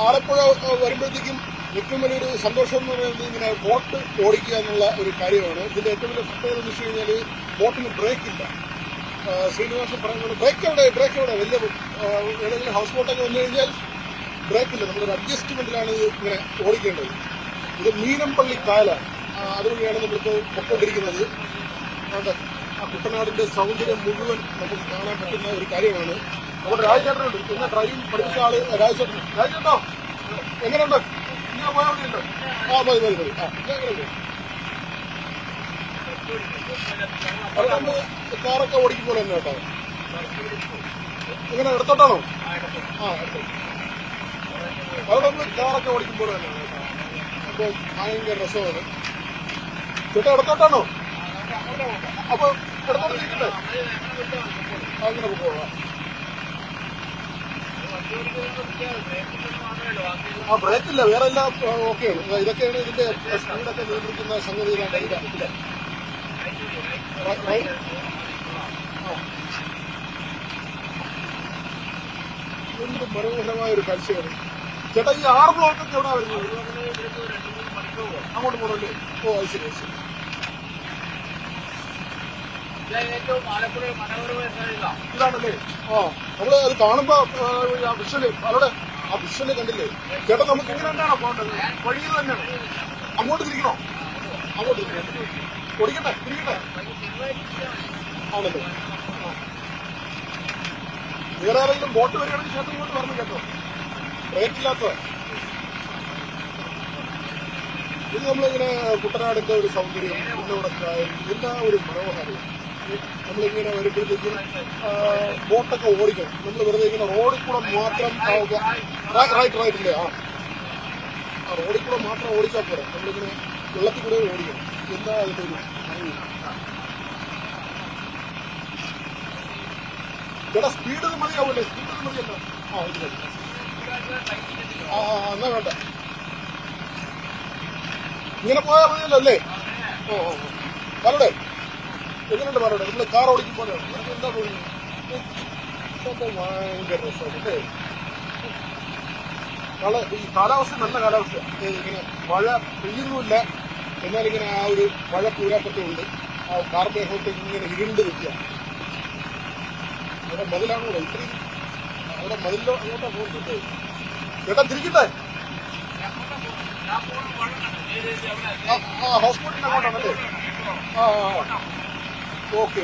ആലപ്പുഴ വരുമ്പോഴത്തേക്കും ഏറ്റവും വലിയൊരു സന്തോഷം എന്ന് പറയുന്നത് ഇങ്ങനെ ബോട്ട് ഓടിക്കുക എന്നുള്ള ഒരു കാര്യമാണ്. ഇതിന്റെ ഏറ്റവും വലിയ പ്രത്യേകത എന്ന് വെച്ച് കഴിഞ്ഞാൽ ബോട്ടിന് ബ്രേക്ക് ഇല്ല. ശ്രീനിവാസൻ പറയുന്നത് ബ്രേക്ക് എവിടെ വലിയ ഏതെങ്കിലും ഹൗസ് ബോട്ടൊക്കെ വന്നു കഴിഞ്ഞാൽ ബ്രേക്ക് ഇല്ല. നമ്മളൊരു അഡ്ജസ്റ്റ്മെന്റിലാണ് ഇത് ഇങ്ങനെ ഓടിക്കേണ്ടത്. ഇത് മീനംപള്ളി കായലാണ്. അതുവഴിയാണ് നമ്മളിപ്പോൾ പൊക്കൊണ്ടിരിക്കുന്നത്. ആ കുട്ടനാടിന്റെ സൗന്ദര്യം മുഴുവൻ നമുക്ക് കാണാൻ പറ്റുന്ന ഒരു കാര്യമാണ്. നമ്മുടെ രാജചേട്ടനുണ്ട്, പിന്നെ ഡ്രൈവിംഗ് പഠിപ്പിച്ച ആള് രാജചേട്ടനോ എങ്ങനെയുണ്ട്? ഇങ്ങനെ പോയാൽ മതിയുണ്ടോ? മതി. എങ്ങനെയുണ്ട്? അത് നമ്മൾ കാറൊക്കെ ഓടിക്കുമ്പോൾ തന്നെ കേട്ടോ. എങ്ങനെ എടുത്തോട്ടാണോ? എടുത്തോട്ട്. അത് നമ്മൾ കാറൊക്കെ ഓടിക്കുമ്പോൾ തന്നെയാണ് കേട്ടോ. അപ്പോൾ ഭയങ്കര രസമാണ്. ചേട്ടാ എടുത്തോട്ടാണോ? അപ്പൊ എടുത്തോട്ട് നിൽക്കട്ടെ. അങ്ങനെ പോവാം. ബ്രേക്കില്ല, വേറെ എല്ലാം ഓക്കെയാണ്. ഇതൊക്കെയാണ് ഇതിന്റെ സ്പീഡൊക്കെ നിയന്ത്രിക്കുന്ന സംഗതികളാണ്. എന്ത് മനോഹരമായ ഒരു കാഴ്ചയാണ്. ചേട്ടാ ഈ 6 ബ്ലോക്കൊക്കെ എവിടെ വരുന്നത്? അങ്ങോട്ട് പോകണല്ലേ? അത് ശരി. ഇതാണല്ലേ? നമ്മള് അത് കാണുമ്പോ വിഷ്വല് കണ്ടില്ലേ ചേട്ടാ? നമുക്ക് ഇങ്ങനെ തന്നെയാണോ പോകേണ്ടത്? വഴിയിൽ തന്നെയാണ്. അങ്ങോട്ട് തിരിക്കണോ? അങ്ങോട്ട് ഓടിക്കട്ടെ, തിരിക്കട്ടെ. ആണല്ലേ? വേറെ ആരെങ്കിലും ബോട്ട് വരികയാണെങ്കിൽ ചേട്ടൻ ഇങ്ങോട്ട് പറഞ്ഞു കേട്ടോ. ബ്രേക്കില്ലാത്ത ഇത് നമ്മളിങ്ങനെ കുട്ടനാടിന്റെ ഒരു സൗന്ദര്യം, പിന്നോടെ എല്ലാ ഒരു മനോഹാരിയും. നമ്മളിങ്ങനെ വരുമ്പോഴത്തേക്കും ബോട്ടൊക്കെ ഓടിക്കണം. നമ്മൾ വെറുതെ ഇങ്ങനെ റോഡിൽ കൂടെ മാത്രം റൈറ്റില്ലേ? റോഡിൽ കൂടെ മാത്രം ഓടിച്ചാൽ പോരാ. നമ്മളിങ്ങനെ വെള്ളത്തിൽ കൂടെ ഓടിക്കണം. എന്താ അതിന്റെ ഒരു ഭംഗി. ചേട്ടാ സ്പീഡ് മതിയാവൂല്ലേ? സ്പീഡ് മതിയല്ലോ. ഇത് മതി. എന്നാ വേണ്ട, ഇങ്ങനെ പോയാൽ മതിയല്ലോ അല്ലേ? പറയട്ടെ, എങ്ങനെയുണ്ട് പറയട്ടെ? നമ്മള് കാർ ഓടിക്കുമ്പോൾ എന്താ തോന്നുന്നു? ഭയങ്കര രസമല്ലേ? ഈ കാലാവസ്ഥ നല്ല കാലാവസ്ഥയാണ്. ഇങ്ങനെ മഴ പെയ്യുന്നുമില്ല, എന്നാലിങ്ങനെ ആ ഒരു മഴ പൂരാപ്പത്തുണ്ട്. ആ കാർമേഘമൊക്കെ ഇങ്ങനെ ഇരുണ്ട് നിൽക്കുക. അവിടെ മതിലാണോ? ഇത്രയും അവിടെ മതിലോ അങ്ങോട്ടാ പോകുന്നത്. ചേട്ടാ തിരിക്കട്ടെ. ഹൗസ് ബോട്ടിന്റെ അങ്ങോട്ടാണല്ലേ? ഓക്കെ.